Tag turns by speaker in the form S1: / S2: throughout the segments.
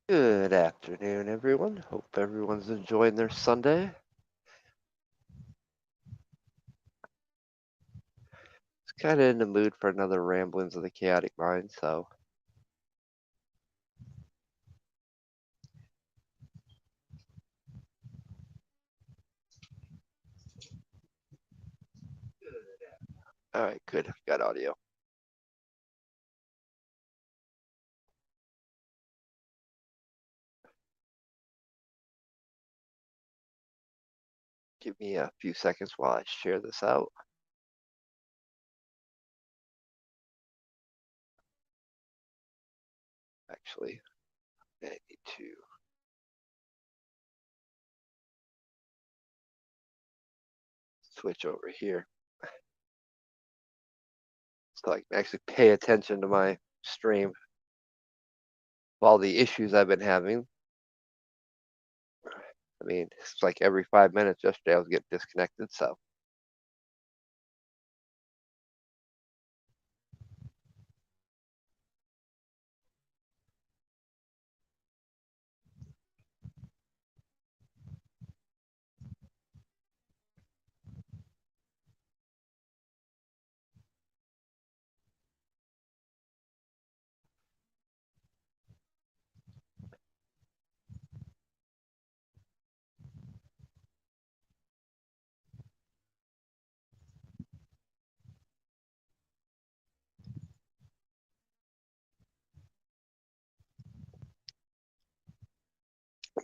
S1: Good afternoon, everyone. Hope everyone's enjoying their Sunday. It's kind of in the mood for another Ramblings of the Chaotic Mind, so all right, good. Got audio. Give me a few seconds while I share this out. Actually, I need to switch over here so I can actually pay attention to my stream of all the issues I've been having. I mean, it's like every 5 minutes. Yesterday I was getting disconnected, so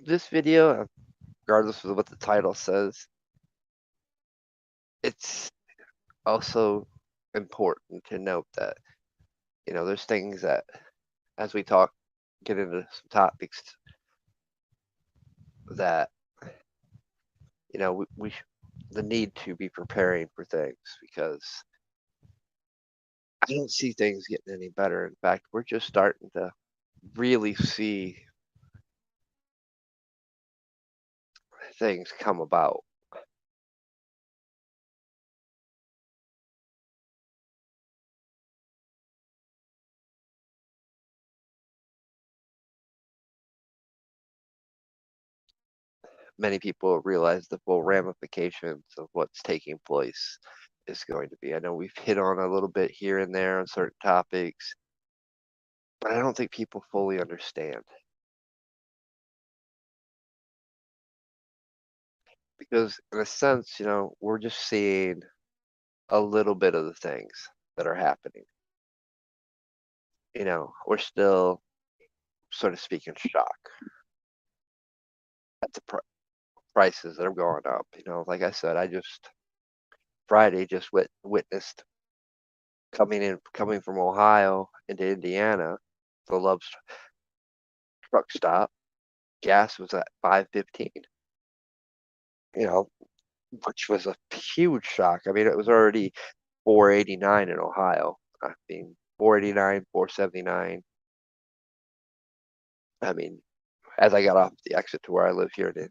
S1: this video, regardless of what the title says, it's also important to note that there's things that as we get into some topics that we the need to be preparing for things because I don't see things getting any better. In fact, we're just starting to really see things come about. Many people realize the full ramifications of what's taking place is going to be. I know we've hit on a little bit here and there on certain topics, but I don't think people fully understand because in a sense, we're just seeing a little bit of the things that are happening. We're still, so to speak, in shock at the prices that are going up. Like I said, I just Friday just witnessed coming from Ohio into Indiana, the Love's truck stop. Gas was at 5.15. You know, which was a huge shock. I mean, it was already 4.89 in Ohio. I mean, 4.89, 4.79. I mean, as I got off the exit to where I live here in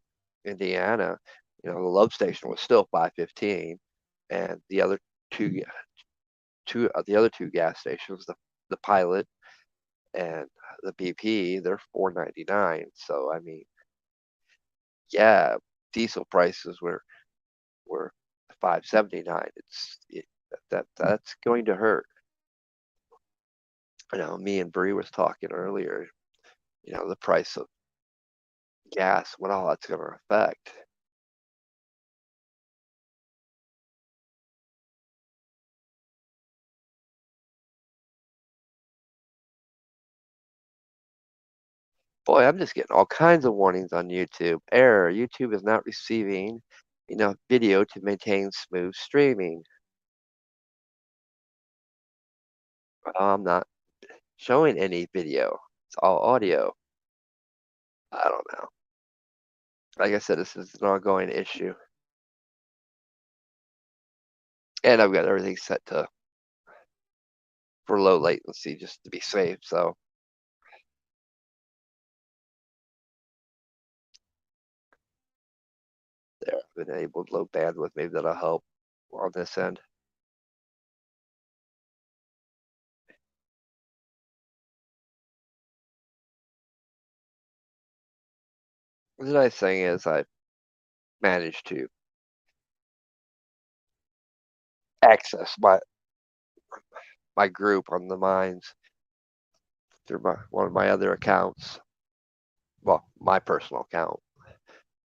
S1: Indiana, the Love station was still 5.15, and the other two gas stations, the Pilot and the BP, they're 4.99. So I mean, yeah, diesel prices were 5.79. That's going to hurt. Me and Bree was talking earlier. The price of gas, what all that's going to affect. Boy, I'm just getting all kinds of warnings on YouTube. Error. YouTube is not receiving enough video to maintain smooth streaming. I'm not showing any video. It's all audio. I don't know. Like I said, this is an ongoing issue. And I've got everything set to for low latency just to be safe. So there, I've enabled low bandwidth. Maybe that'll help on this end. The nice thing is I've managed to access my group on the mines through one of my other accounts. Well, my personal account.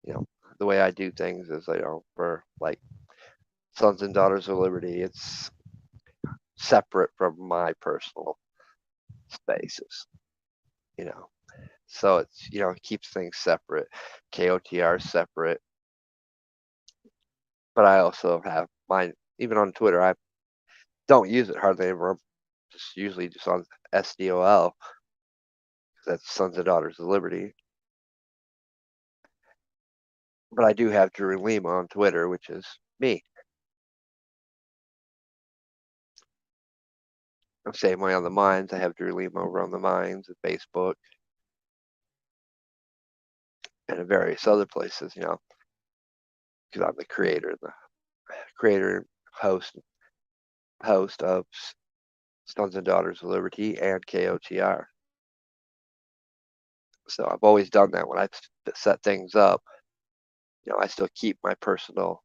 S1: You know, the way I do things is, for like Sons and Daughters of Liberty, it's separate from my personal spaces. You know, so it's it keeps things separate. KOTR separate, but I also have mine even on Twitter. I don't use it hardly ever. I'm just usually just on SDOL because that's Sons and Daughters of Liberty. But I do have Drew Lima on Twitter, which is me. Same way on the mines. I have Drew Lima over on the mines at Facebook and at various other places, because I'm the creator, host, host of Sons and Daughters of Liberty and KOTR. So I've always done that when I set things up. I still keep my personal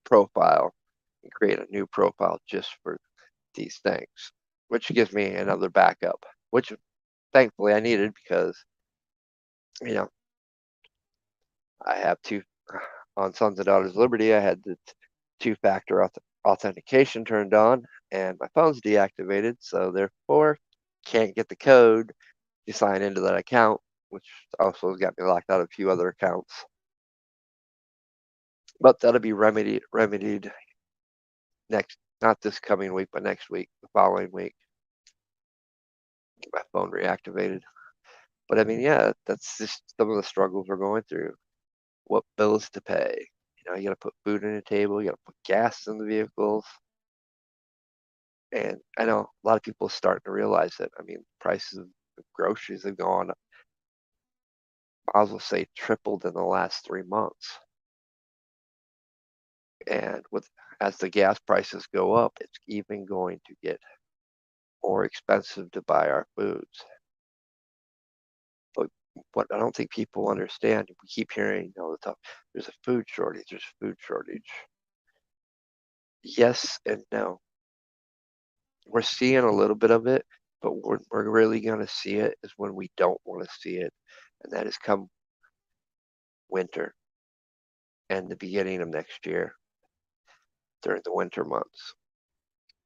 S1: profile and create a new profile just for these things, which gives me another backup, which thankfully I needed because, you know, I have on Sons and Daughters of Liberty, I had the two-factor authentication turned on and my phone's deactivated. So therefore, can't get the code to sign into that account, which also got me locked out of a few other accounts. But that'll be remedied next, not this coming week, but next week, the following week. Get my phone reactivated. But I mean, yeah, that's just some of the struggles we're going through. What bills to pay? You got to put food on the table. You got to put gas in the vehicles. And I know a lot of people are starting to realize that. I mean, prices of groceries have gone, I will say, tripled in the last 3 months. And as the gas prices go up, it's even going to get more expensive to buy our foods. But what I don't think people understand, we keep hearing all the time, there's a food shortage, there's a food shortage. Yes and no. We're seeing a little bit of it, but we're really going to see it is when we don't want to see it, and that is come winter and the beginning of next year during the winter months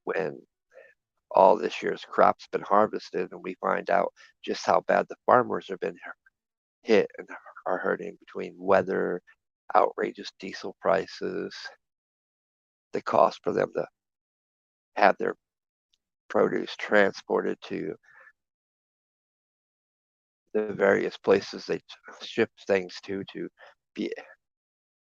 S1: when all this year's crop's been harvested and we find out just how bad the farmers have been hit and are hurting between weather, outrageous diesel prices, the cost for them to have their produce transported to the various places they ship things to be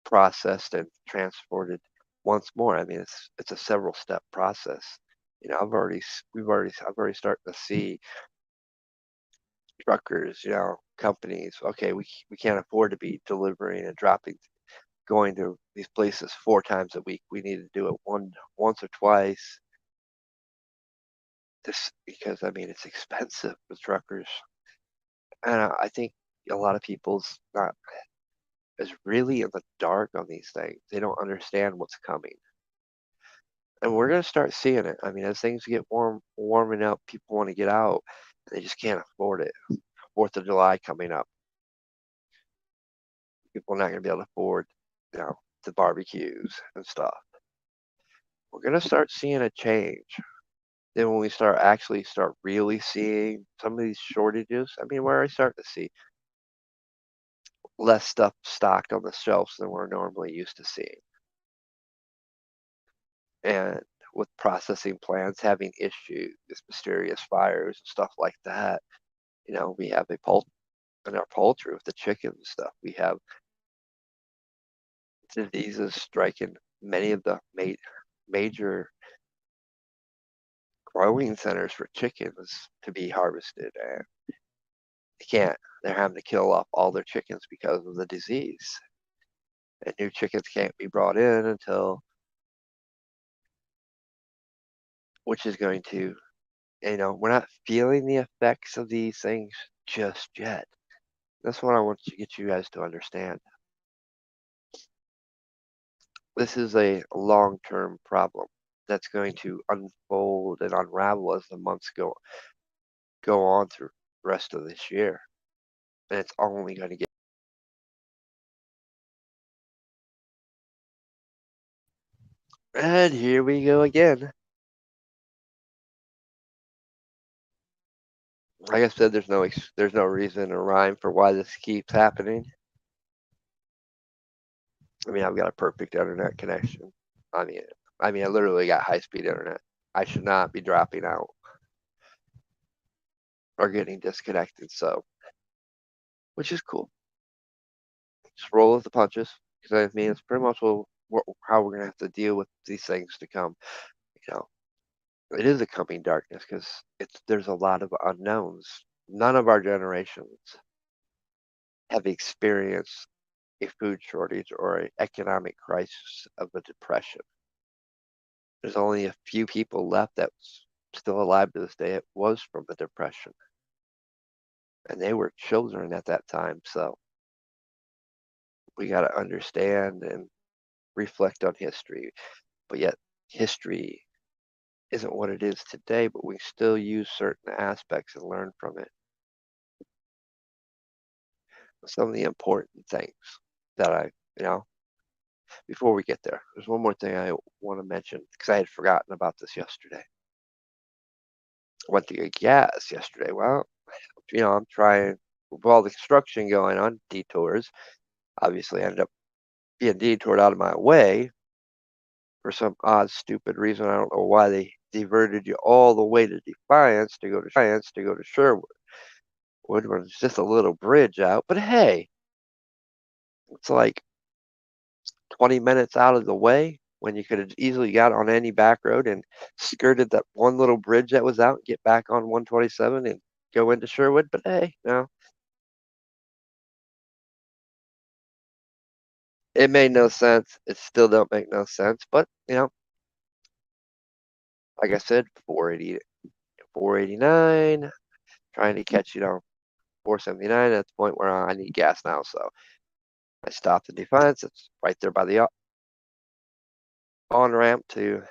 S1: processed and transported once more. I mean, it's a several step process. I've already started to see truckers, companies. Okay, we can't afford to be delivering and going to these places 4 times a week. We need to do it once or twice. This because I mean it's expensive with truckers, and I think a lot of people's not is really in the dark on these things. They don't understand what's coming. And we're going to start seeing it. I mean, as things get warming up, people want to get out. They just can't afford it. 4th of July coming up. People are not going to be able to afford, the barbecues and stuff. We're going to start seeing a change. Then when we start really seeing some of these shortages, I mean, we're already starting to see less stuff stocked on the shelves than we're normally used to seeing. And with processing plants having issues, mysterious fires and stuff like that, we have in our poultry with the chicken and stuff. We have diseases striking many of the major growing centers for chickens to be harvested, and they can't. They're having to kill off all their chickens because of the disease. And new chickens can't be brought in until, which is going to, we're not feeling the effects of these things just yet. That's what I want to get you guys to understand. This is a long-term problem that's going to unfold and unravel as the months go on through the rest of this year. And it's only going to get. And here we go again. Like I said, there's no reason or rhyme for why this keeps happening. I mean, I've got a perfect internet connection. I mean, I literally got high-speed internet. I should not be dropping out or getting disconnected. So, which is cool. Just roll with the punches. Because I mean, it's pretty much how we're gonna have to deal with these things to come. You know, it is a coming darkness because there's a lot of unknowns. None of our generations have experienced a food shortage or an economic crisis of a depression. There's only a few people left that's still alive to this day. It was from the depression, and they were children at that time. So we got to understand and reflect on history. But yet, history isn't what it is today, but we still use certain aspects and learn from it. Some of the important things that you know, before we get there, there's one more thing I want to mention because I had forgotten about this yesterday. I went to get gas yesterday. Well, I'm trying with all the construction going on, detours. Obviously, I ended up being detoured out of my way for some odd, stupid reason. I don't know why they diverted you all the way to Defiance to go to Sherwood. Woodward was just a little bridge out, but hey, it's like 20 minutes out of the way when you could have easily got on any back road and skirted that one little bridge that was out, get back on 127 and go into Sherwood. But hey, no, it made no sense. It still don't make no sense. But like I said, 480, 489, trying to catch 479 at the point where I need gas now. So I stopped in Defiance. It's right there by the on ramp to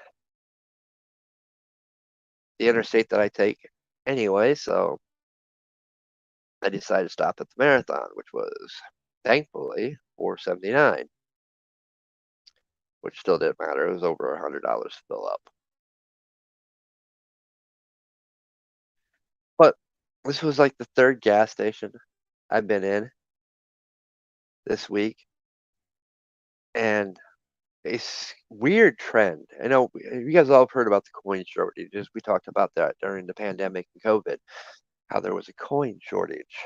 S1: the interstate that I take anyway. So I decided to stop at the Marathon, which was thankfully 479, which still didn't matter. It was over $100 to fill up. But this was like the third gas station I've been in this week, and it's weird trend. I know you guys all have heard about the coin shortages. We talked about that during the pandemic and COVID, how there was a coin shortage.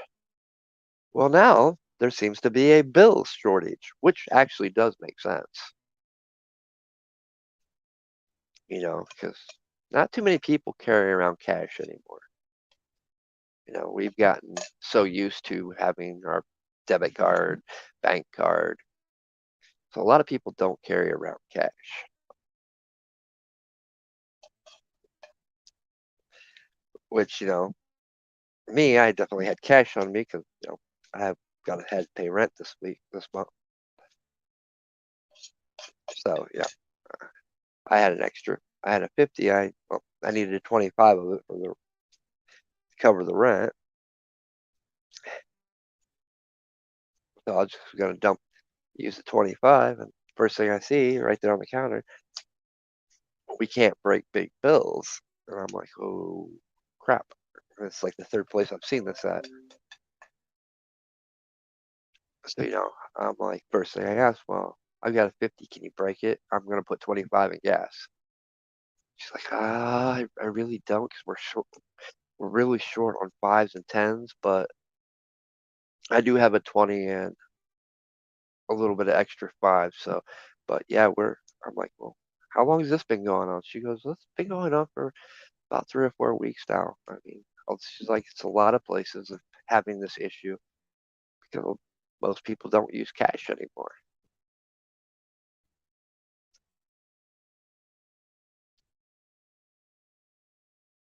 S1: Well, now there seems to be a bill shortage, which actually does make sense, because not too many people carry around cash anymore. We've gotten so used to having our debit card, bank card. So a lot of people don't carry around cash, which, me, I definitely had cash on me because, I have had to pay rent this month. So yeah, I had an extra. I had a 50. I needed a 25 of it to cover the rent. So I was just gonna use the 25, and first thing I see right there on the counter, we can't break big bills. And I'm like, oh crap. It's like the third place I've seen this at. So, I'm like, first thing I asked, well, I've got a 50. Can you break it? I'm going to put 25 in gas. She's like, I really don't because we're short. We're really short on fives and tens, but I do have a 20 and a little bit of extra five. So, but yeah, I'm like, well, how long has this been going on? She goes, well, it's been going on for about 3 or 4 weeks now. I mean, she's like, it's a lot of places of having this issue because most people don't use cash anymore.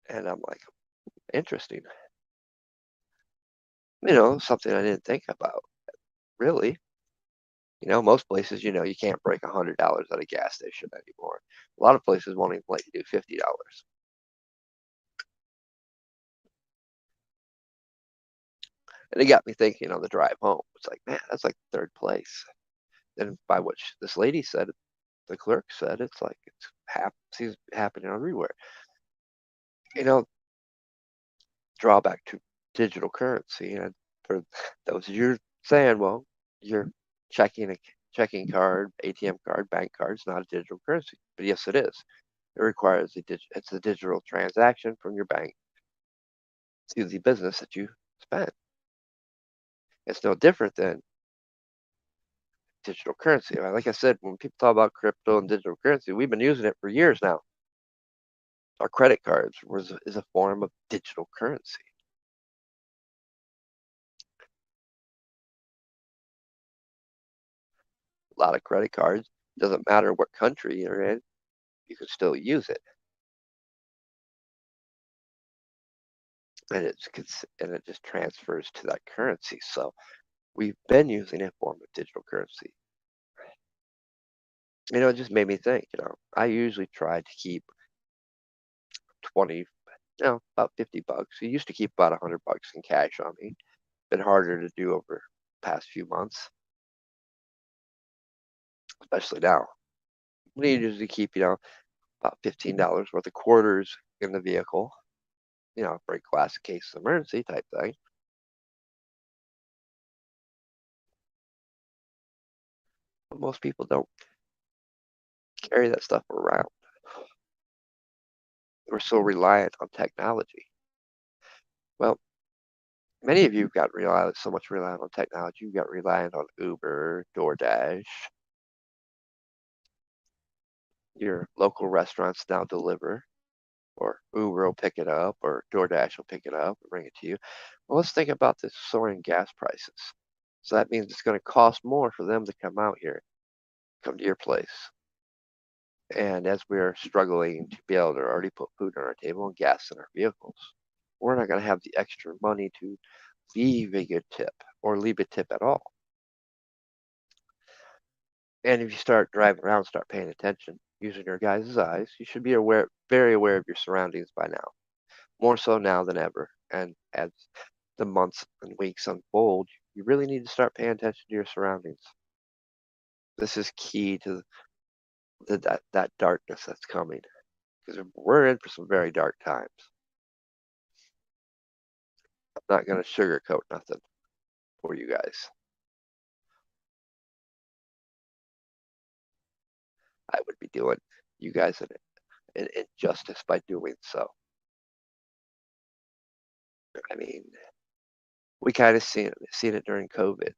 S1: And I'm like, interesting. something I didn't think about, really. Most places, you can't break $100 at a gas station anymore. A lot of places won't even let you do $50. And it got me thinking on the drive home. It's like, man, that's like third place. And by what this lady said, the clerk said, it's like seems happening everywhere. You know, drawback to digital currency, and for those you're saying, well, your checking a checking card, ATM card, bank card is not a digital currency, but yes, it is. It requires it's a digital transaction from your bank to the business that you spent. It's no different than digital currency. Like I said, when people talk about crypto and digital currency, we've been using it for years now. Our credit cards is a form of digital currency. A lot of credit cards, doesn't matter what country you're in, you can still use it, and it just transfers to that currency. So we've been using a form of digital currency. It just made me think. I usually try to keep 20, about $50. I used to keep about $100 in cash on me. Been harder to do over the past few months, especially now. We usually keep, about $15 worth of quarters in the vehicle, for a classic case of emergency type thing. But most people don't carry that stuff around. We're so reliant on technology. Well, many of you got so much reliant on technology. You got reliant on Uber, DoorDash. Your local restaurants now deliver, or Uber will pick it up, or DoorDash will pick it up and bring it to you. Well, let's think about the soaring gas prices. So that means it's going to cost more for them to come out here, come to your place. And as we're struggling to be able to already put food on our table and gas in our vehicles, we're not going to have the extra money to leave a good tip or leave a tip at all. And if you start driving around, start paying attention, using your guys' eyes, you should be very aware of your surroundings by now, more so now than ever. And as the months and weeks unfold, you really need to start paying attention to your surroundings. This is key to that darkness that's coming, because we're in for some very dark times. I'm not going to sugarcoat nothing for you guys. I would be doing you guys an injustice by doing so. I mean, we kind of seen it during COVID.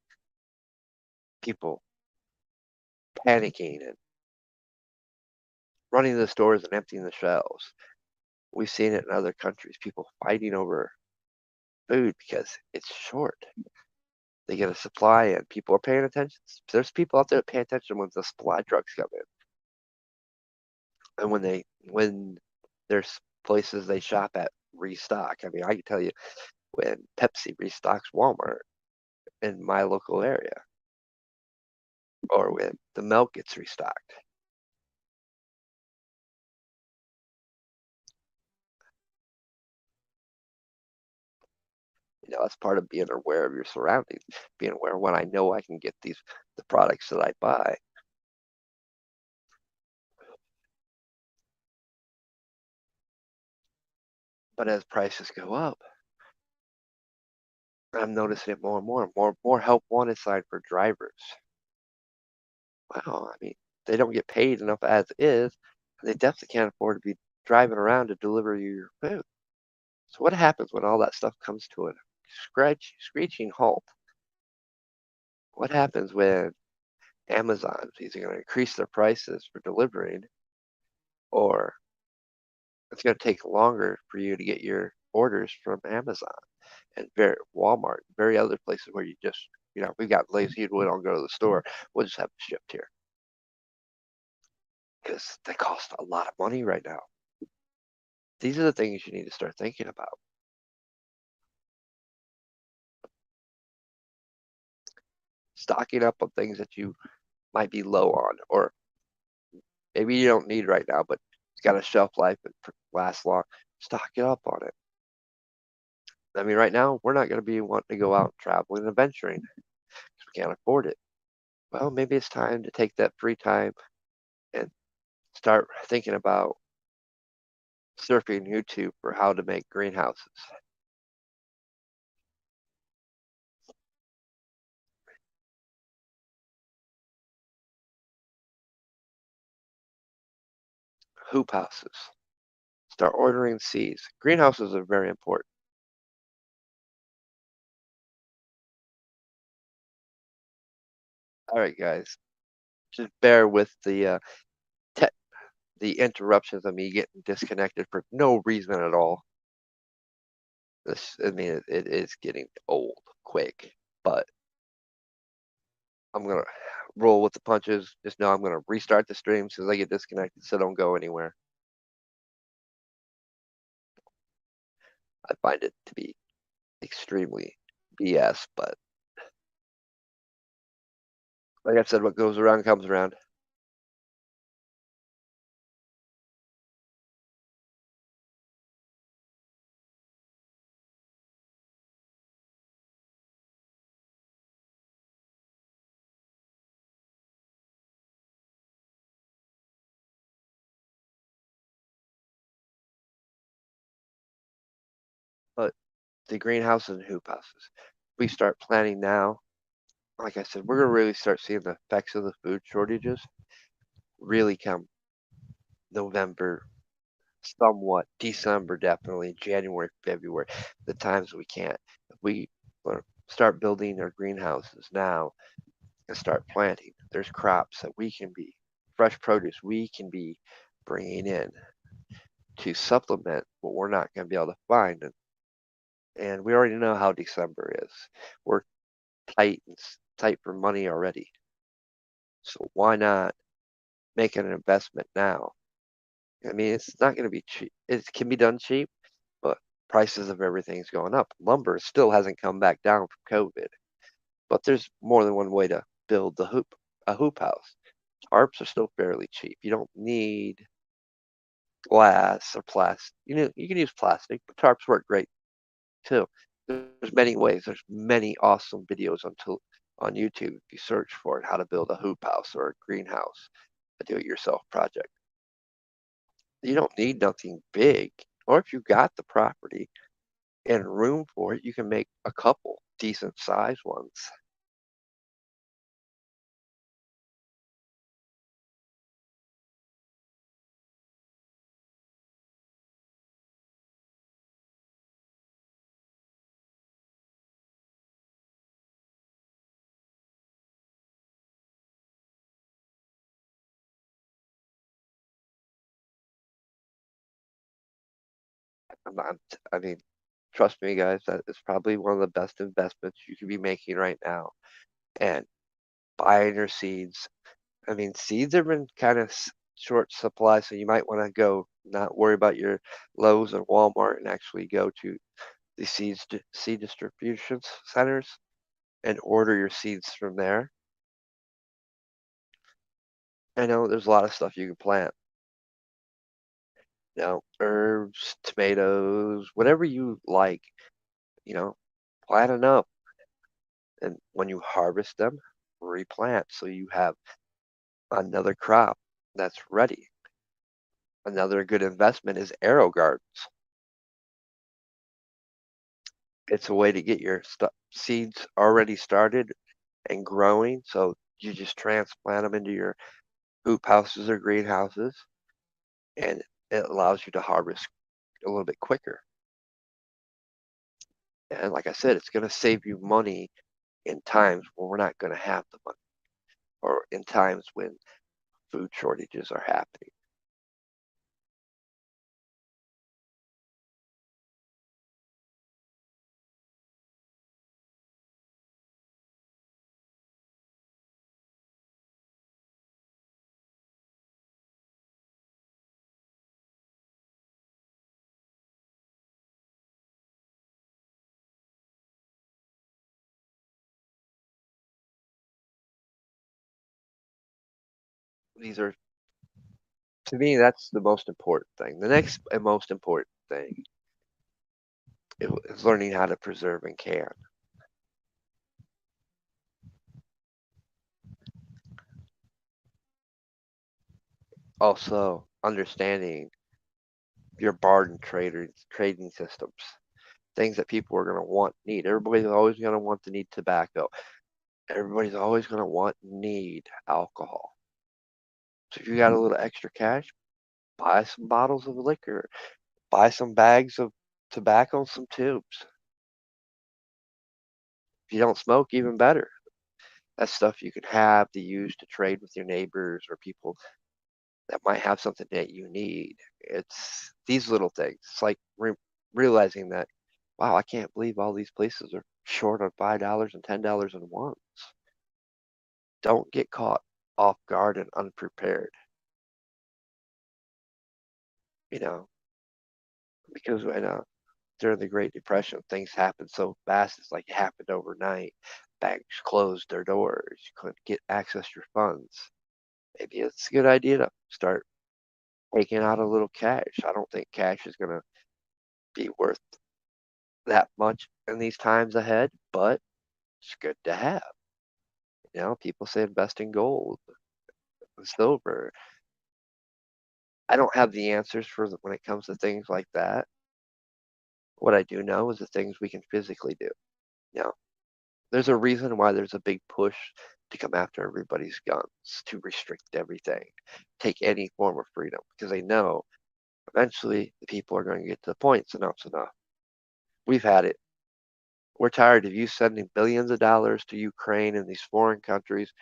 S1: People panicking and running to the stores and emptying the shelves. We've seen it in other countries. People fighting over food because it's short. They get a supply and people are paying attention. There's people out there that pay attention when the supply trucks come in, and when there's places they shop at restock. I mean, I can tell you when Pepsi restocks Walmart in my local area, or when the milk gets restocked. That's part of being aware of your surroundings, being aware when I know I can get the products that I buy. But as prices go up, I'm noticing it more and more help wanted sign for drivers. Wow, I mean, they don't get paid enough as is, and they definitely can't afford to be driving around to deliver you your food. So what happens when all that stuff comes to a screeching halt? What happens when Amazon's either going to increase their prices for delivering, or it's going to take longer for you to get your orders from Amazon and Walmart, very other places where you just, we've got lazy, we don't go to the store. We'll just have it shipped here because they cost a lot of money right now. These are the things you need to start thinking about. stocking up on things that you might be low on, or maybe you don't need right now, but it's got a shelf life and lasts long. Stock it up on it. I mean, right now we're not going to be wanting to go out traveling and adventuring because we can't afford it. Well, maybe it's time to take that free time and start thinking about surfing YouTube for how to make greenhouses. Hoop houses. Start ordering seeds. Greenhouses are very important. All right, guys, just bear with te the interruptions of me getting disconnected for no reason at all. I mean, it is getting old quick, but I'm gonna roll with the punches. Just know I'm gonna restart the stream as soon as I get disconnected, so don't go anywhere. I find it to be extremely BS, but like I said, what goes around comes around. But the greenhouses and hoop houses, we start planning now. Like I said, we're gonna really start seeing the effects of the food shortages really come November, somewhat December, definitely January, February, the times we can't. If we start building our greenhouses now and start planting, there's crops that we can be, fresh produce we can be bringing in to supplement what we're not going to be able to find. And we already know how December is. We're tight and tight for money already. So why not make an investment now? I mean, it's not going to be cheap. It can be done cheap, but prices of everything's going up. Lumber still hasn't come back down from COVID, but there's more than one way to build a hoop house. Tarps are still fairly cheap. You don't need glass or plastic. You know, you can use plastic, but tarps work great too. There's many ways. There's many awesome videos on YouTube if you search for it, how to build a hoop house or a greenhouse, a do-it-yourself project. You don't need nothing big, or if you got the property and room for it, you can make a couple decent sized ones. I'm not, I mean, trust me, guys, that is probably one of the best investments you could be making right now. And buying your seeds. I mean, seeds have been kind of short supply, so you might want to go not worry about your Lowe's and Walmart and actually go to the seed distribution centers and order your seeds from there. I know there's a lot of stuff you can plant. You know, herbs, tomatoes, whatever you like, you know, plant enough. And when you harvest them, replant so you have another crop that's ready. Another good investment is arrow gardens. It's a way to get your seeds already started and growing. So you just transplant them into your hoop houses or greenhouses, and it allows you to harvest a little bit quicker. And like I said, it's going to save you money in times when we're not going to have the money, or in times when food shortages are happening. These are, to me, that's the most important thing. The next and most important thing is learning how to preserve and can. Also, understanding your barter trading systems, things that people are going to want, need. Everybody's always going to want to need tobacco. Everybody's always going to want, need alcohol. So if you got a little extra cash, buy some bottles of liquor, buy some bags of tobacco and some tubes. If you don't smoke, even better. That's stuff you can have to use to trade with your neighbors or people that might have something that you need. It's these little things. It's like realizing that, wow, I can't believe all these places are short on $5 and $10 in ones. Don't get caught off guard and unprepared, you know, because during the Great Depression, things happened so fast. It's like it happened overnight. Banks closed their doors. You couldn't get access to your funds. Maybe it's a good idea to start taking out a little cash. I don't think cash is going to be worth that much in these times ahead, but it's good to have. People say invest in gold, silver. I don't have the answers when it comes to things like that. What I do know is the things we can physically do. You know, there's a reason why there's a big push to come after everybody's guns, to restrict everything, take any form of freedom, because they know eventually the people are going to get to the point, it's enough's enough. We've had it. We're tired of you sending billions of dollars to Ukraine and these foreign countries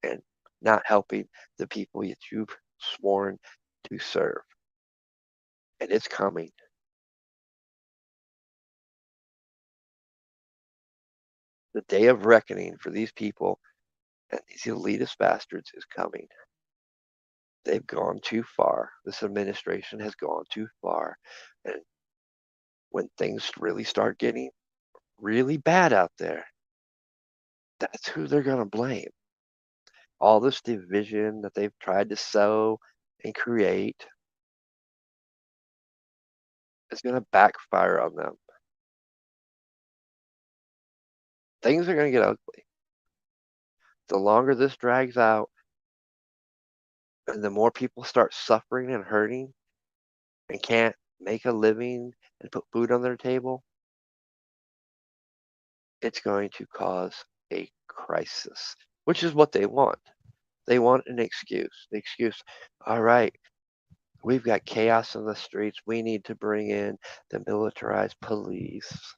S1: and not helping the people that you've sworn to serve. And it's coming. The day of reckoning for these people and these elitist bastards is coming. They've gone too far. This administration has gone too far. And when things really start getting really bad out there, that's who they're going to blame. All this division that they've tried to sow and create is going to backfire on them. Things are going to get ugly. The longer this drags out and the more people start suffering and hurting and can't make a living and put food on their table, it's going to cause a crisis, which is what they want. They want an excuse. The excuse, all right, we've got chaos in the streets. We need to bring in the militarized police.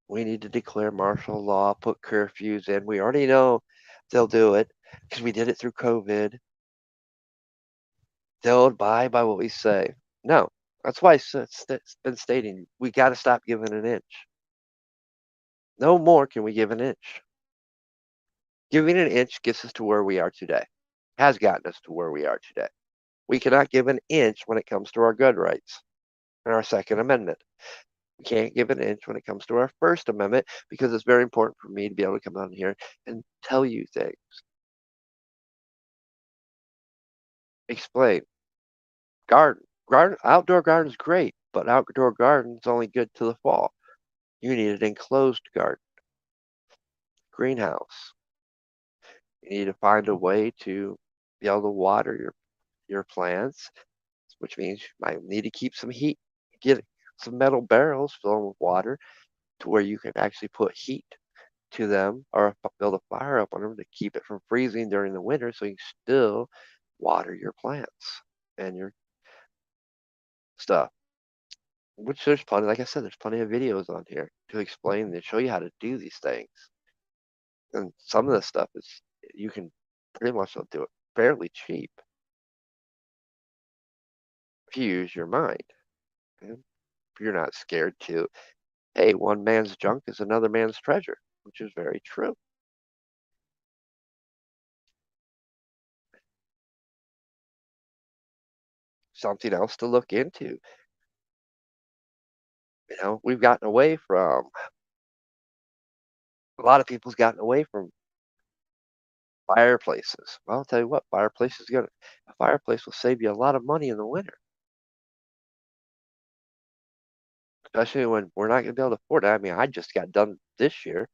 S1: We need to declare martial law, put curfews in. We already know they'll do it because we did it through COVID. They'll abide by what we say. No, that's why it's been stating we got to stop giving an inch. No more can we give an inch. Giving an inch gets us to where we are today, has gotten us to where we are today. We cannot give an inch when it comes to our gun rights and our Second Amendment. We can't give an inch when it comes to our First Amendment because it's very important for me to be able to come down here and tell you things. Explain. Outdoor garden is great, but outdoor garden is only good to the fall. You need an enclosed garden, greenhouse. You need to find a way to be able to water your plants, which means you might need to keep some heat. Get some metal barrels, fill them with water to where you can actually put heat to them or build a fire up on them to keep it from freezing during the winter so you can still water your plants and your stuff. Which there's plenty, like I said, there's plenty of videos on here to explain and show you how to do these things. And some of this stuff is you can pretty much do it fairly cheap if you use your mind. And if you're not scared to, hey, one man's junk is another man's treasure, which is very true. Something else to look into. We've gotten away from, a lot of people's gotten away from Fireplaces. Well, I'll tell you what, a fireplace will save you a lot of money in the winter, especially when we're not gonna be able to afford it. I mean, I just got done this year.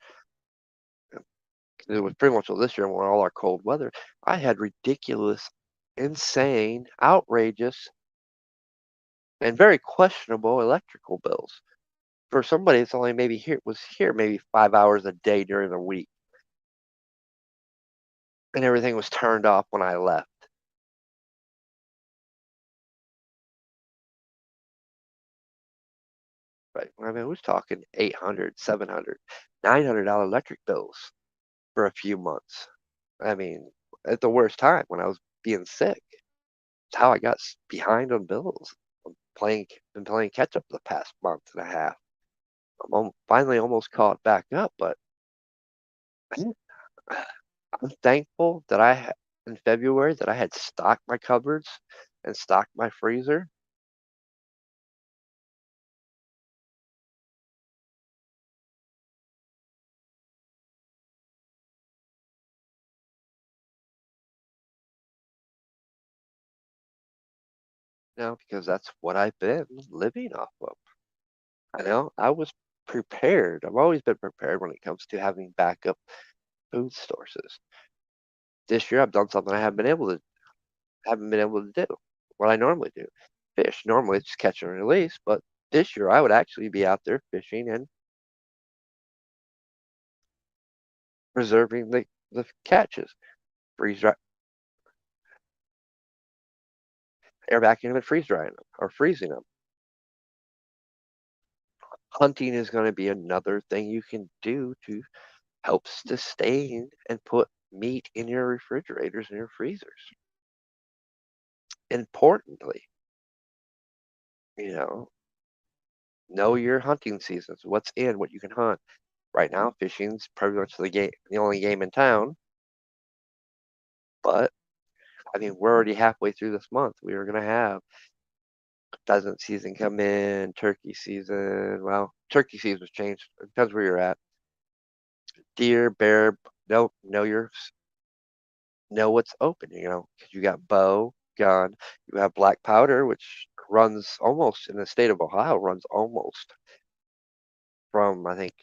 S1: It was pretty much all this year when all our cold weather. I had ridiculous, insane, outrageous, and very questionable electrical bills for somebody that's only maybe here maybe 5 hours a day during the week, and everything was turned off when I left. Right. I mean, who's talking 800, 700, $900 electric bills for a few months? I mean, at the worst time when I was being sick. It's how I got behind on bills. Playing, been playing catch up the past month and a half. I'm finally almost caught back up, but I'm thankful that in February that I had stocked my cupboards and stocked my freezer. Because that's what I've been living off of. I was prepared. I've always been prepared when it comes to having backup food sources. This year I've done something I haven't been able to do what I normally do. Fish normally it's catch and release, but this year I would actually be out there fishing and preserving the catches, freeze dry, air vacuuming and freeze drying them or freezing them. Hunting is going to be another thing you can do to help sustain and put meat in your refrigerators and your freezers. Importantly, you know your hunting seasons, what's in, what you can hunt. Right now, fishing's pretty much the only game in town. But I mean, we're already halfway through this month. We are going to have pheasant season come in, turkey season. Well, turkey season's changed. It depends where you're at. Deer, bear, know what's open. 'Cause you got bow, gun. You have black powder, which runs almost in the state of Ohio, runs almost from I think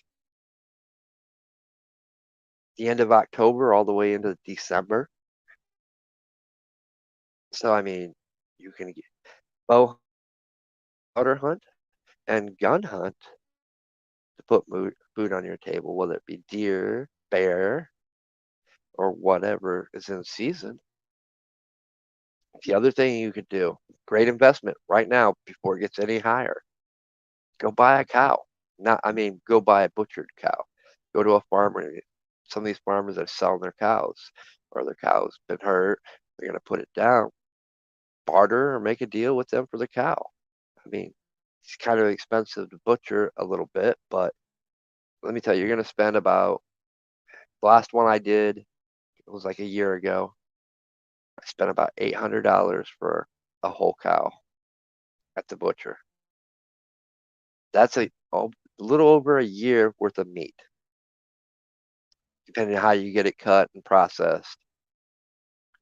S1: the end of October all the way into December. So I mean, you can get bow powder hunt and gun hunt to put food on your table, whether it be deer, bear, or whatever is in season. The other thing you could do, great investment right now before it gets any higher, go buy a cow. I mean, go buy a butchered cow. Go to a farmer. Some of these farmers that are selling their cows, or their cows been hurt, they're gonna put it down, barter or make a deal with them for the cow. I mean, it's kind of expensive to butcher a little bit, but let me tell you, you're gonna spend about the last one I did, it was like a year ago. I spent about $800 for a whole cow at the butcher. That's a little over a year worth of meat, depending on how you get it cut and processed,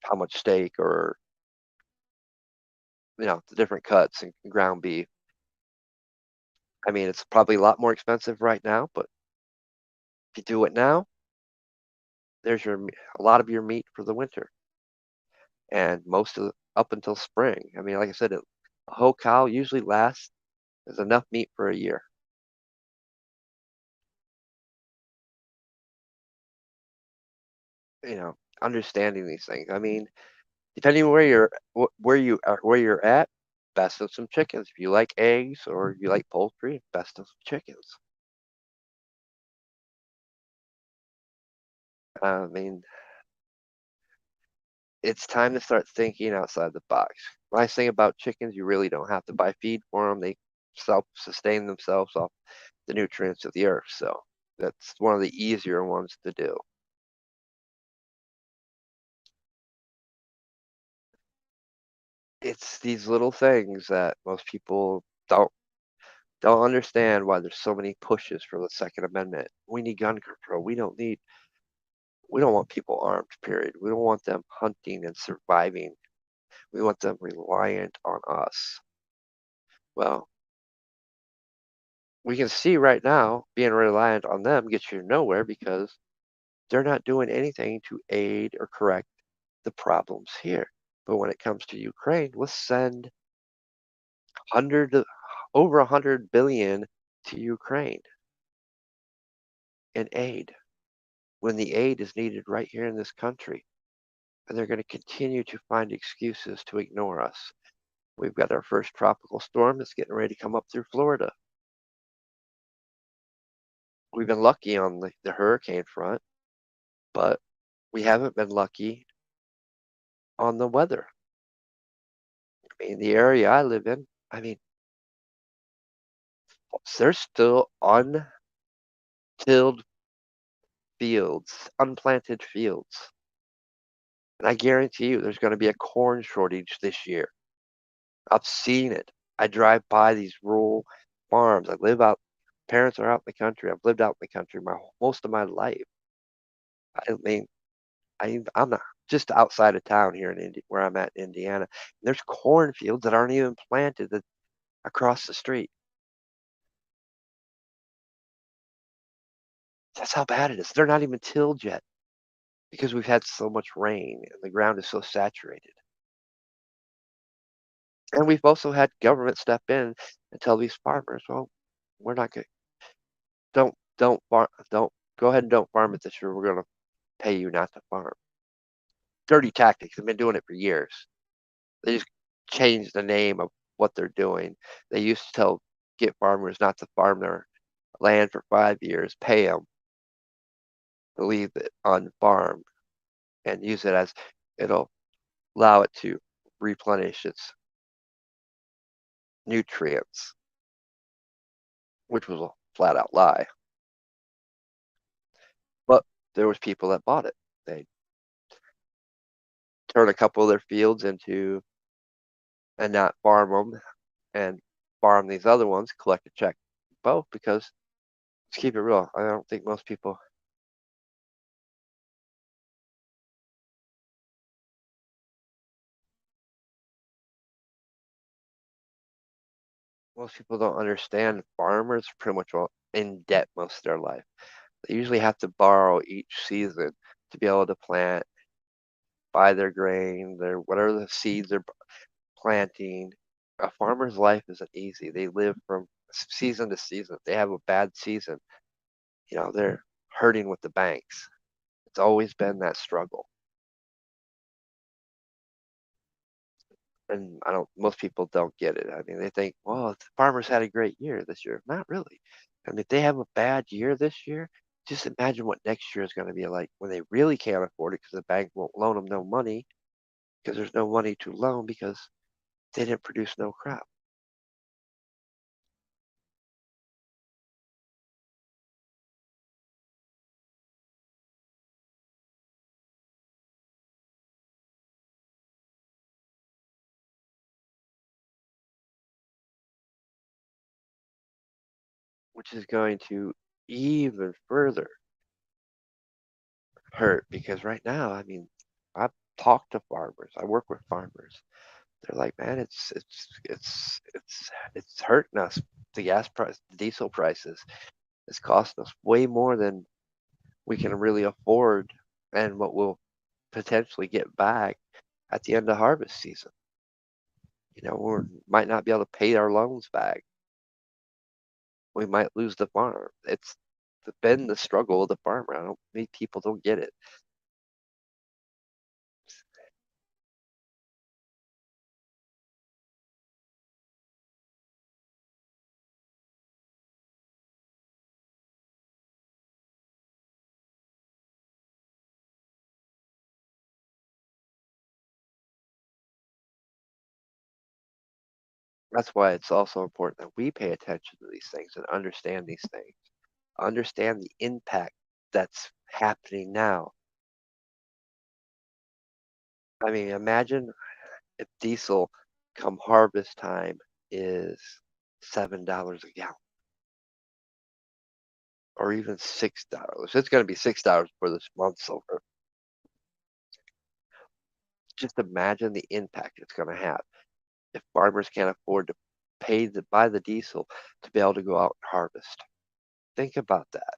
S1: how much steak or, the different cuts and ground beef. I mean, it's probably a lot more expensive right now, but if you do it now, there's a lot of your meat for the winter and up until spring. I mean, like I said, a whole cow usually lasts is enough meat for a year. Understanding these things. I mean, depending on where you're at, best of some chickens. If you like eggs or you like poultry, best of some chickens. I mean, it's time to start thinking outside the box. Nice thing about chickens, you really don't have to buy feed for them. They self-sustain themselves off the nutrients of the earth. So that's one of the easier ones to do. It's these little things that most people don't understand why there's so many pushes for the Second Amendment. We need gun control. We don't need We don't want people armed, period. We don't want them hunting and surviving. We want them reliant on us. Well, we can see right now being reliant on them gets you nowhere because they're not doing anything to aid or correct the problems here. But when it comes to Ukraine, let's send hundred over 100 billion to Ukraine in aid when the aid is needed right here in this country. And they're going to continue to find excuses to ignore us. We've got our first tropical storm that's getting ready to come up through Florida. We've been lucky on the hurricane front, but we haven't been lucky on the weather. I mean, the area I live in, I mean, there's still untilled fields, unplanted fields. And I guarantee you there's going to be a corn shortage this year. I've seen it. I drive by these rural farms. I live out, parents are out in the country. I've lived out in the country most of my life. I mean, I'm not just outside of town here in where I'm at in Indiana. There's cornfields that aren't even planted across the street. That's how bad it is. They're not even tilled yet because we've had so much rain and the ground is so saturated. And we've also had government step in and tell these farmers, well, we're not going don't farm don't go ahead and don't farm it this year. We're going to pay you not to farm. Dirty tactics. They've been doing it for years. They just changed the name of what they're doing. They used to get farmers not to farm their land for 5 years, pay them to leave it unfarmed, and use it as it'll allow it to replenish its nutrients, which was a flat out lie. But there was people that bought it. They turn a couple of their fields into and not farm them and farm these other ones, collect a check both because let's keep it real. I don't think most people don't understand farmers are pretty much all in debt most of their life. They usually have to borrow each season to be able to plant, buy their grain, their whatever the seeds they're planting. A farmer's life isn't easy. They live from season to season. If they have a bad season, they're hurting with the banks. It's always been that struggle. And I don't most people don't get it. I mean, they think, well, the farmers had a great year this year. Not really. I mean, if they have a bad year this year, just imagine what next year is going to be like when they really can't afford it because the bank won't loan them no money because there's no money to loan because they didn't produce no crop. Which is going to even further hurt because right now, I mean, I've talked to farmers. I work with farmers. They're like, man, it's hurting us. The gas price, the diesel prices, it's costing us way more than we can really afford and what we'll potentially get back at the end of harvest season. We might not be able to pay our loans back. We might lose the farm. It's been the struggle of the farmer. I don't think people don't get it. That's why it's also important that we pay attention to these things and understand these things, understand the impact that's happening now. I mean, imagine if diesel come harvest time is $7 a gallon. or even $6. It's going to be $6 for this month's over. Just imagine the impact it's going to have if farmers can't afford to buy the diesel to be able to go out and harvest. Think about that.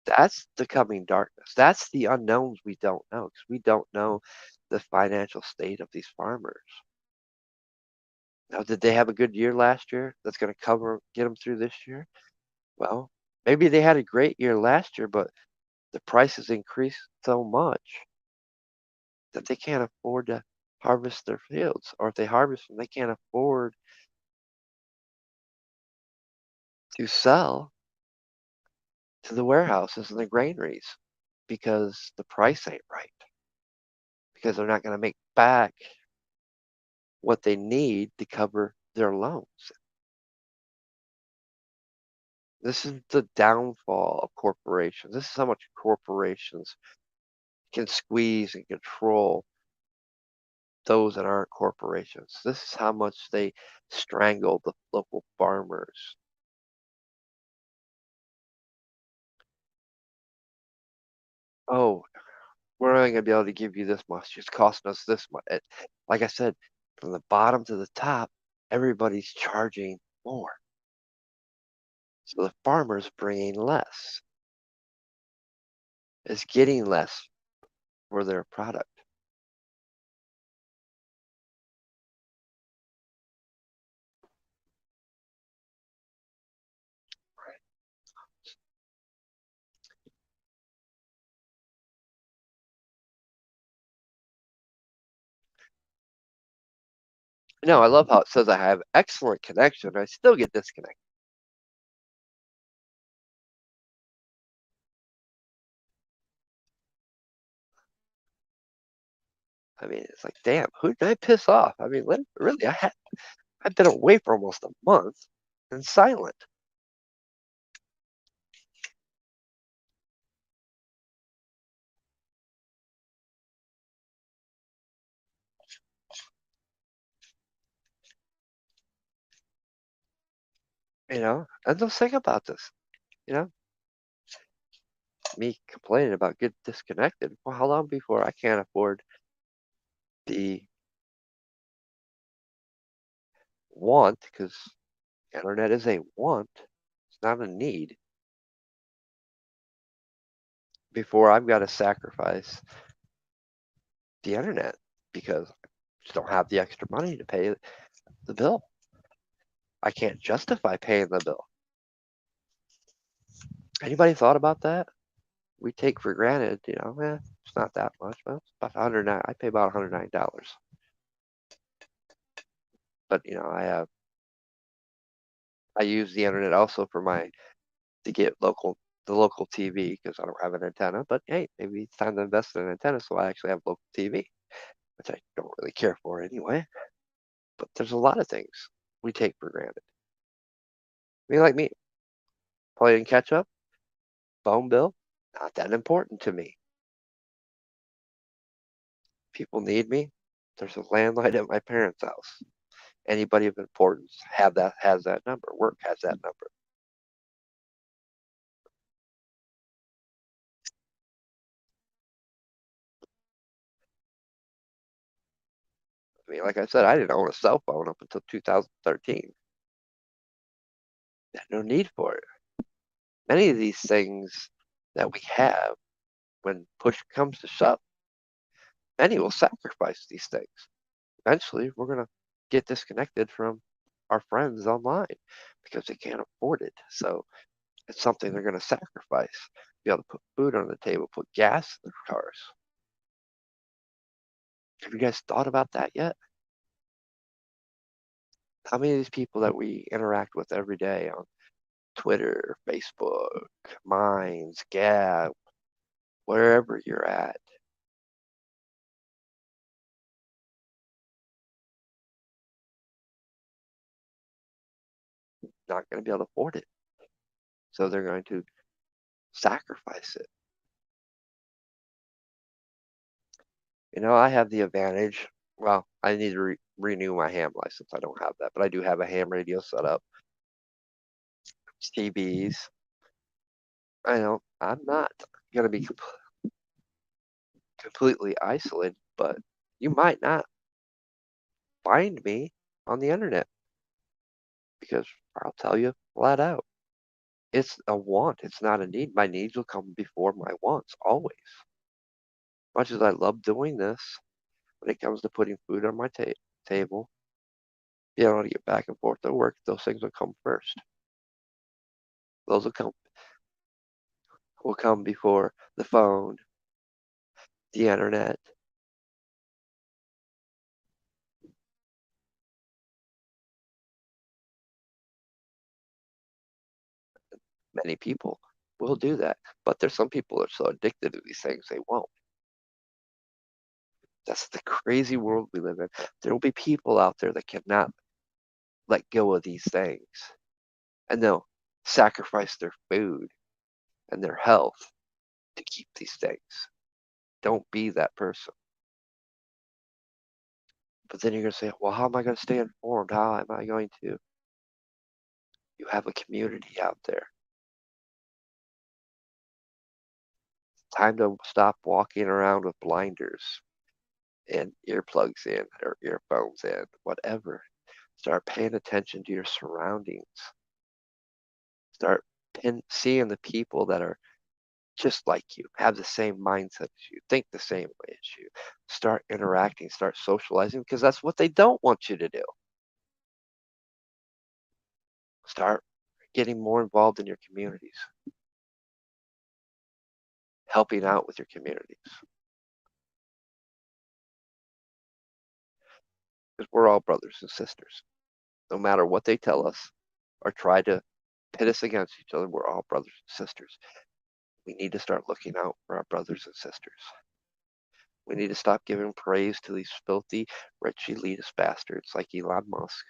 S1: That's the coming darkness. That's the unknowns we don't know because we don't know the financial state of these farmers. Now, did they have a good year last year that's going to get them through this year? Well, maybe they had a great year last year, but the prices increased so much that they can't afford to harvest their fields. Or if they harvest them, they can't afford to sell to the warehouses and the granaries because the price ain't right. Because they're not going to make back what they need to cover their loans. This is the downfall of corporations. This is how much corporations can squeeze and control those that aren't corporations. This is how much they strangle the local farmers. Oh, we're only going to be able to give you this much. It's costing us this much. Like I said, from the bottom to the top, everybody's charging more. So the farmer's bringing less, is getting less for their product. No, I love how it says I have excellent connection. I still get disconnected. I mean, it's like, damn, who did I piss off? I mean, really, I've been away for almost a month and silent. And just think about this. You know, me complaining about getting disconnected. Well, how long before I can't afford the want? Because internet is a want, it's not a need. Before I've got to sacrifice the internet because I just don't have the extra money to pay the bill. I can't justify paying the bill. Anybody thought about that? We take for granted, it's not that much. Well, it's about 109. I pay about $109. But I use the internet also to get the local TV because I don't have an antenna. But hey, maybe it's time to invest in an antenna so I actually have local TV, which I don't really care for anyway. But there's a lot of things we take for granted. I mean, like me, playing catch up, phone bill, not that important to me. People need me. There's a landline at my parents' house. Anybody of importance has that number. Work has that number. I mean, like I said, I didn't own a cell phone up until 2013. Had no need for it. Many of these things that we have, when push comes to shove, many will sacrifice these things. Eventually, we're going to get disconnected from our friends online because they can't afford it. So it's something they're going to sacrifice. Be able to put food on the table, put gas in their cars. Have you guys thought about that yet? How many of these people that we interact with every day on Twitter, Facebook, Minds, Gab, wherever you're at, not going to be able to afford it. So they're going to sacrifice it. I have the advantage. Well, I need to renew my ham license. I don't have that, but I do have a ham radio set up, TVs. I know I'm not gonna be completely isolated, but you might not find me on the internet because I'll tell you flat out. It's a want, it's not a need. My needs will come before my wants, always. Much as I love doing this, when it comes to putting food on my table, being able to get back and forth to work, those things will come first. Those will come before the phone, the internet. Many people will do that, but there's some people that are so addicted to these things they won't. That's the crazy world we live in. There will be people out there that cannot let go of these things, and they'll sacrifice their food and their health to keep these things. Don't be that person. But then you're going to say, well, how am I going to stay informed? How am I going to? You have a community out there. Time to stop walking around with blinders and earplugs in or earphones in, whatever. Start paying attention to your surroundings. Start seeing the people that are just like you, have the same mindset as you, think the same way as you. Start interacting, start socializing because that's what they don't want you to do. Start getting more involved in your communities, helping out with your communities. Because we're all brothers and sisters. No matter what they tell us or try to pit us against each other, we're all brothers and sisters. We need to start looking out for our brothers and sisters. We need to stop giving praise to these filthy, rich elitist bastards like Elon Musk,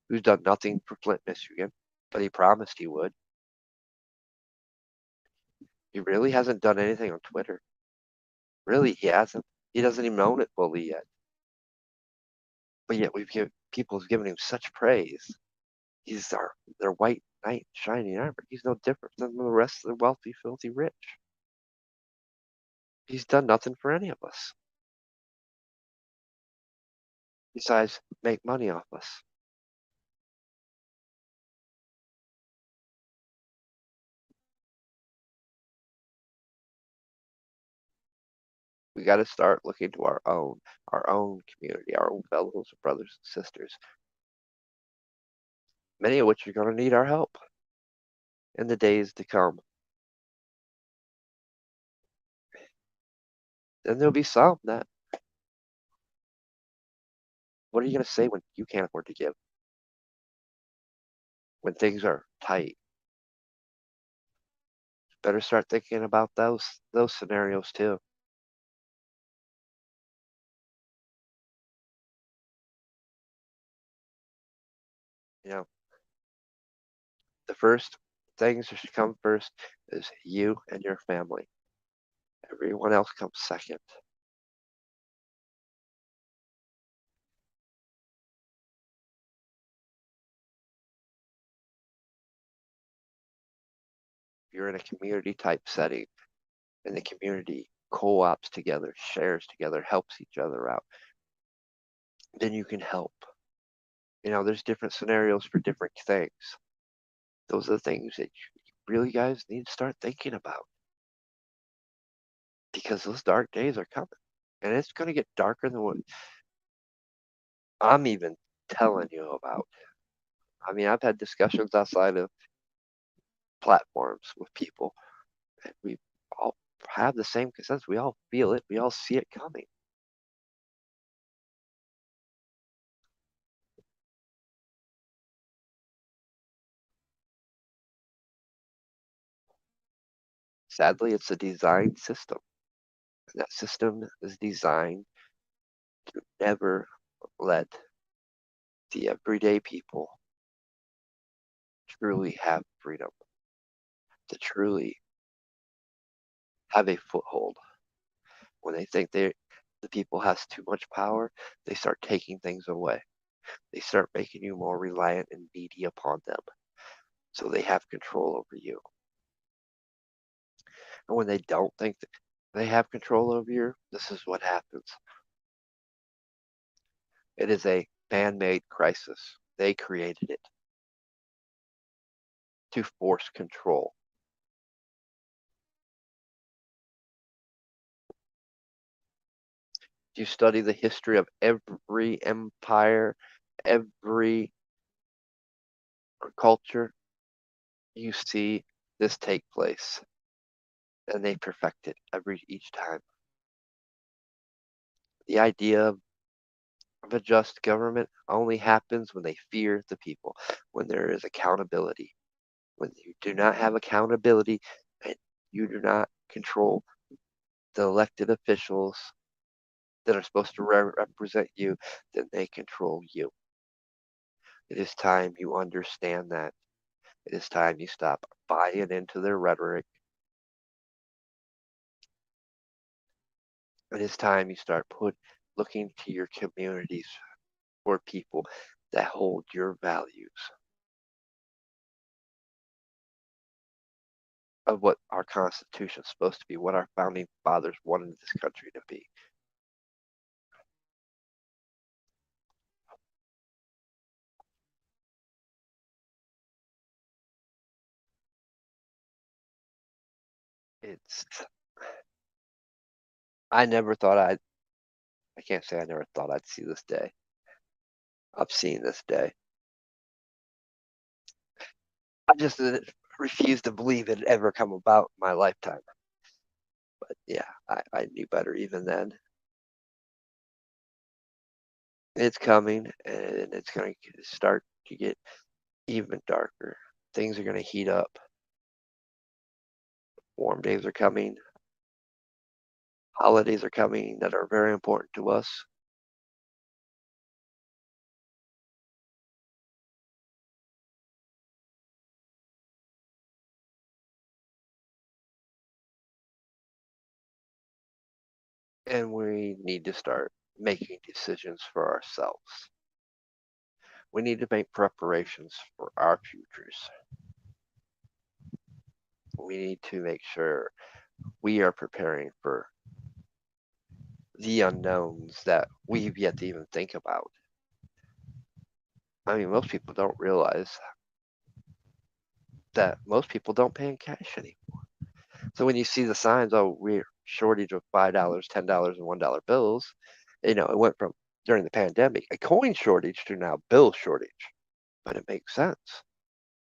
S1: who's done nothing for Flint, Michigan, but he promised he would. He really hasn't done anything on Twitter. Really, he hasn't. He doesn't even own it fully yet. But yet people have given him such praise. He's their white knight shining armor. He's no different than the rest of the wealthy, filthy rich. He's done nothing for any of us besides make money off us. We got to start looking to our own community, our own fellows, brothers and sisters, many of which are going to need our help in the days to come. Then there'll be some that, what are you going to say when you can't afford to give, when things are tight? Better start thinking about those scenarios too. You know, the first things that should come first is you and your family. Everyone else comes second. If you're in a community type setting and the community co-ops together, shares together, helps each other out, then you can help. There's different scenarios for different things. Those are the things that you really guys need to start thinking about because those dark days are coming. And it's going to get darker than what I'm even telling you about. I mean, I've had discussions outside of platforms with people, and we all have the same consensus. We all feel it. We all see it coming. Sadly, it's a design system. And that system is designed to never let the everyday people truly have freedom, to truly have a foothold. When they think the people has too much power, they start taking things away. They start making you more reliant and needy upon them, so they have control over you. And when they don't think that they have control over you, this is what happens. It is a man-made crisis. They created it to force control. You study the history of every empire, every culture, you see this take place, and they perfect it each time. The idea of a just government only happens when they fear the people, when there is accountability. When you do not have accountability and you do not control the elected officials that are supposed to represent you, then they control you. It is time you understand that. It is time you stop buying into their rhetoric. It is time you start looking to your communities for people that hold your values of what our Constitution is supposed to be, what our founding fathers wanted this country to be. It's I never thought I can't say I never thought I'd see this day. I've seen this day. I just refuse to believe it had ever come about in my lifetime. But yeah, I knew better even then. It's coming and it's going to start to get even darker. Things are going to heat up. Warm days are coming. Holidays are coming that are very important to us. And we need to start making decisions for ourselves. We need to make preparations for our futures. We need to make sure we are preparing for the unknowns that we've yet to even think about. I mean, most people don't realize that most people don't pay in cash anymore. So when you see the signs, oh, we're shortage of $5, $10, and $1 bills, it went from during the pandemic a coin shortage to now bill shortage. But it makes sense.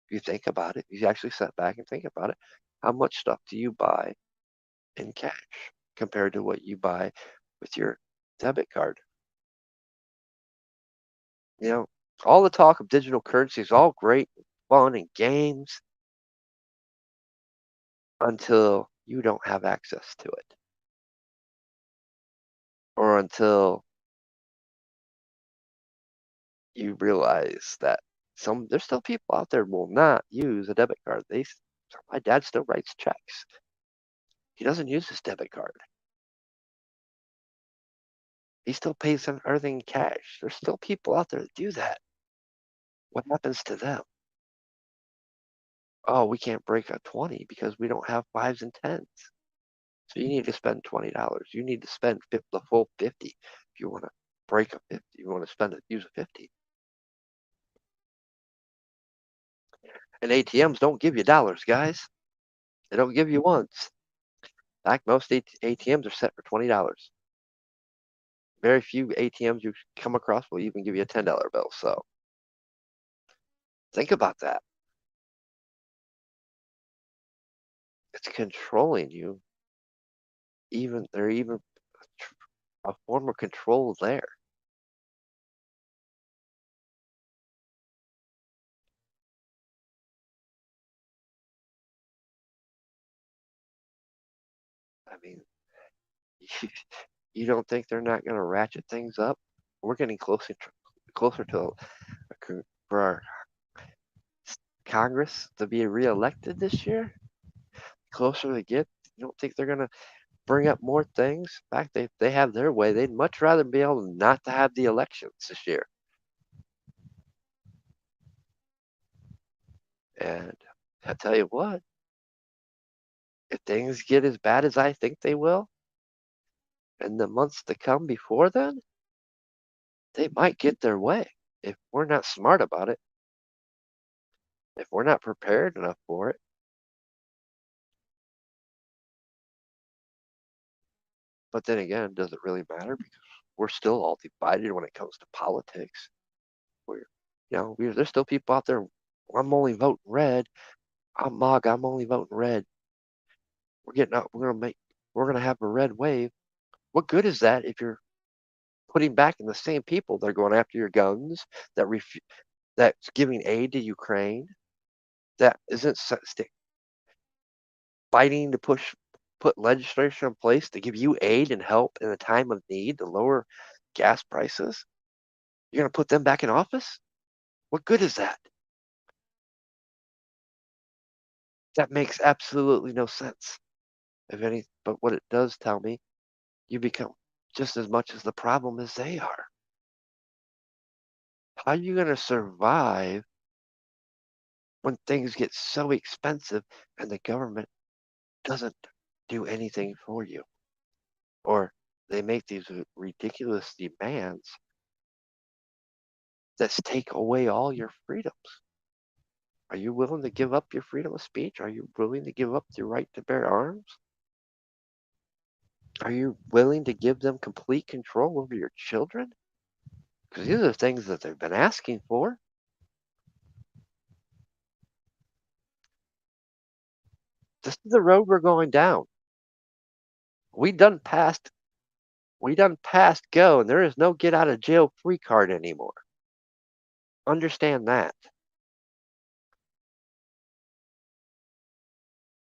S1: If you think about it, you actually sit back and think about it. How much stuff do you buy in cash compared to what you buy with your debit card? You know, all the talk of digital currency is all great, fun, and games until you don't have access to it, or until you realize that there's still people out there who will not use a debit card. My dad still writes checks. He doesn't use his debit card. He still pays everything in cash. There's still people out there that do that. What happens to them? Oh, we can't break a 20 because we don't have fives and tens. So you need to spend $20. You need to spend the full 50 if you want to break a 50. You want to use a 50. And ATMs don't give you dollars, guys. They don't give you ones. In fact, most ATMs are set for $20. Very few ATMs you come across will even give you a $10 bill. So think about that. It's controlling you. They're even a form of control there. I mean, you don't think they're not going to ratchet things up? We're getting closer to for our Congress to be reelected this year. Closer they get, you don't think they're going to bring up more things? In fact, they have their way. They'd much rather be able not to have the elections this year. And I tell you what, if things get as bad as I think they will in the months to come before then, they might get their way if we're not smart about it, if we're not prepared enough for it. But then again, does it really matter? Because we're still all divided when it comes to politics. We're, there's still people out there. I'm only voting red. I'm MAGA. I'm only voting red. We're getting out. We're gonna have a red wave. What good is that if you're putting back in the same people that are going after your guns, that that's giving aid to Ukraine, that isn't fighting to put legislation in place to give you aid and help in a time of need to lower gas prices? You're going to put them back in office? What good is that? That makes absolutely no sense. If any, but what it does tell me, you become just as much as the problem as they are. How are you going to survive when things get so expensive and the government doesn't do anything for you? Or they make these ridiculous demands that take away all your freedoms. Are you willing to give up your freedom of speech? Are you willing to give up your right to bear arms? Are you willing to give them complete control over your children? Because these are the things that they've been asking for. This is the road we're going down. We done passed we done passed go, and there is no get out of jail free card anymore. Understand that.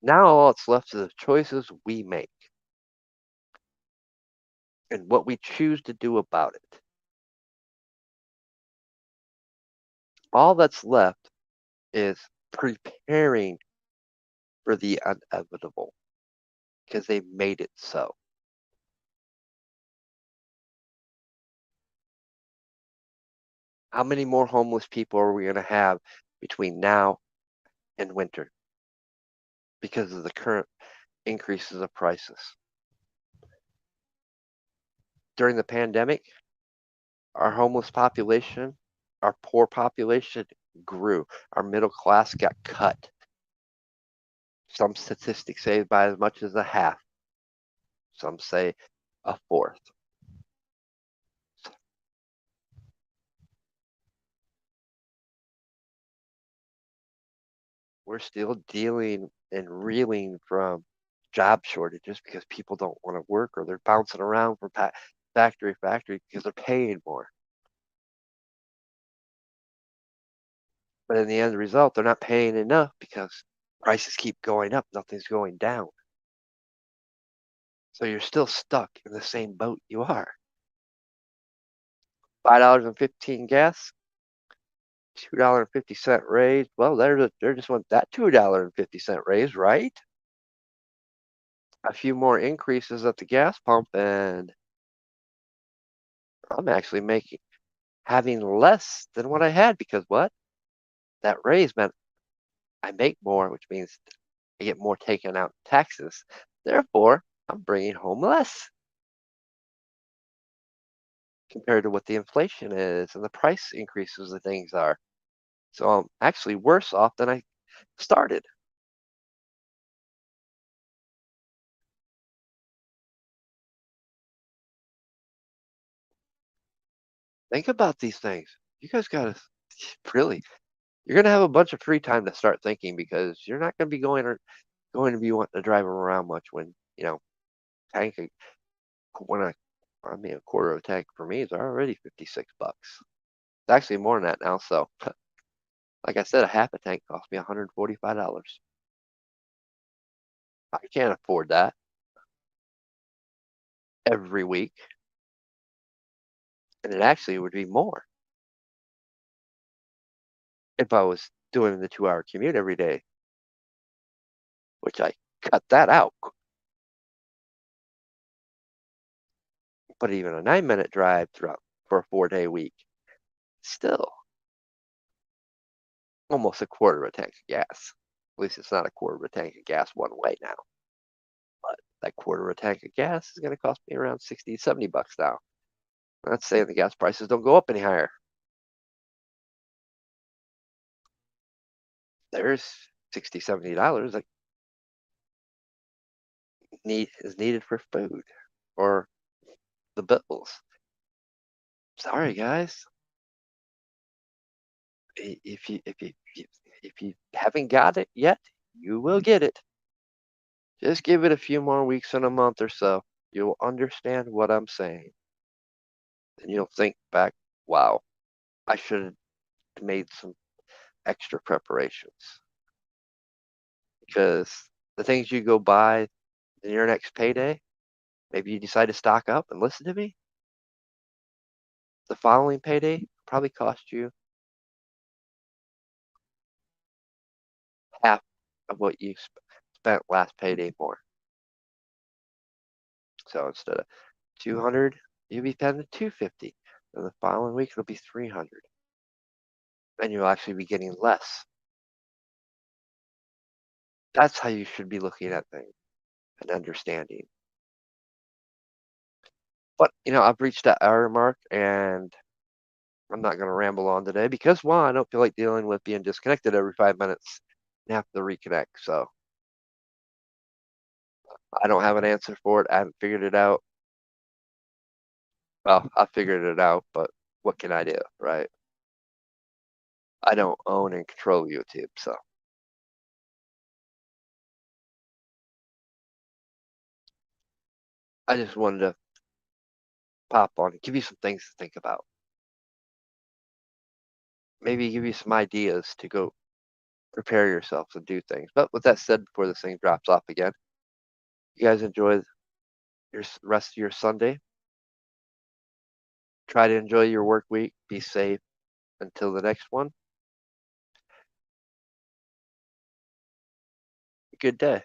S1: Now all that's left is the choices we make and what we choose to do about it. All that's left is preparing for the inevitable because they made it so. How many more homeless people are we going to have between now and winter because of the current increases of prices? During the pandemic, our homeless population, our poor population grew. Our middle class got cut. Some statistics say by as much as a half. Some say a fourth. We're still dealing and reeling from job shortages because people don't want to work or they're bouncing around from factory to factory because they're paying more. But in the end result, they're not paying enough because prices keep going up, nothing's going down. So you're still stuck in the same boat you are. $5.15 gas, $2.50 raise. Well, they're just want that $2.50 raise, right? A few more increases at the gas pump, and I'm actually having less than what I had because what? That raise meant I make more, which means I get more taken out in taxes. Therefore, I'm bringing home less compared to what the inflation is and the price increases of things are. So I'm actually worse off than I started. Think about these things. You guys got to really, you're going to have a bunch of free time to start thinking because you're not going to be going to be wanting to drive around much when, tank, when I mean, a quarter of a tank for me is already $56. It's actually more than that now. So, like I said, a half a tank cost me $145. I can't afford that every week. And it actually would be more if I was doing the 2 hour commute every day, which I cut that out. But even a 9-minute drive throughout for a 4-day week, still almost a quarter of a tank of gas. At least it's not a quarter of a tank of gas one way now. that quarter of a tank of gas is going to cost me around 60, $70 now. I'm not saying the gas prices don't go up any higher. There's 60, $70 that is needed for food or the bills. Sorry, guys. If you haven't got it yet, you will get it. Just give it a few more weeks and a month or so. You'll understand what I'm saying. And you'll think back, wow, I should have made some extra preparations. Because the things you go buy in your next payday, maybe you decide to stock up and listen to me. The following payday probably cost you half of what you spent last payday for. So instead of 200, you'll be spending 250. And the following week it'll be 300. And you'll actually be getting less. That's how you should be looking at things and understanding. But I've reached that hour mark and I'm not gonna ramble on today because one, I don't feel like dealing with being disconnected every 5 minutes and have to reconnect. So I don't have an answer for it. I haven't figured it out. Well, I figured it out, but what can I do, right? I don't own and control YouTube, so I just wanted to pop on and give you some things to think about. Maybe give you some ideas to go prepare yourself and do things. But with that said, before this thing drops off again, you guys enjoy your rest of your Sunday. Try to enjoy your work week. Be safe until the next one. Good day.